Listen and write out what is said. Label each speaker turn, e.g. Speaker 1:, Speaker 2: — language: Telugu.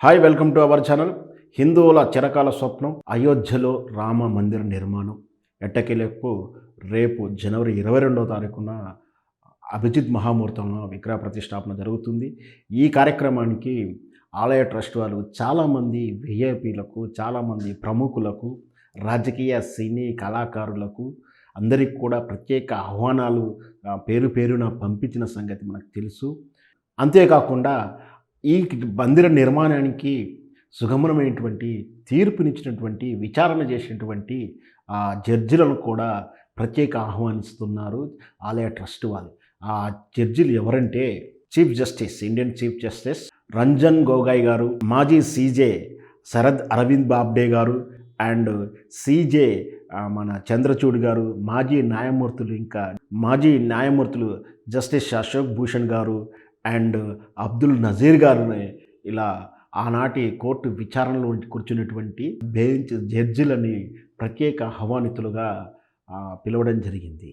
Speaker 1: Hi welcome to our channel. హిందువుల చిరకాల స్వప్నం అయోధ్యలో రామ మందిర నిర్మాణం ఎట్టకేలకు రేపు జనవరి 22వ తారీఖున అభిజిత్ మహాముహూర్తంలో విగ్రహ ప్రతిష్టాపన జరుగుతుంది. ఈ కార్యక్రమానికి ఆలయ ట్రస్ట్ వారు చాలామంది విఐపీలకు, చాలామంది ప్రముఖులకు, రాజకీయ సినీ కళాకారులకు అందరికి కూడా ప్రత్యేక ఆహ్వానాలు పేరు పేరున పంపించిన సంగతి మనకు తెలుసు. అంతేకాకుండా ఈ మందిర నిర్మాణానికి సుగమనమైనటువంటి తీర్పునిచ్చినటువంటి, విచారణ చేసినటువంటి జడ్జిలను కూడా ప్రత్యేక ఆహ్వానిస్తున్నారు ఆలయ ట్రస్ట్ వాళ్ళు. ఆ జడ్జిలు ఎవరంటే chief justice, Indian chief justice Ranjan Gogoi గారు, మాజీ సీజే శరద్ అరవింద్ బాబ్డే గారు అండ్ సీజే మన చంద్రచూడ్ గారు, మాజీ న్యాయమూర్తులు జస్టిస్ అశోక్ భూషణ్ గారు అండ్ అబ్దుల్ నజీర్ గారిని ఇలా ఆనాటి కోర్టు విచారణలో కూర్చున్నటువంటి బెంచ్ జడ్జిలని ప్రత్యేక ఆహ్వానితులుగా పిలవడం జరిగింది.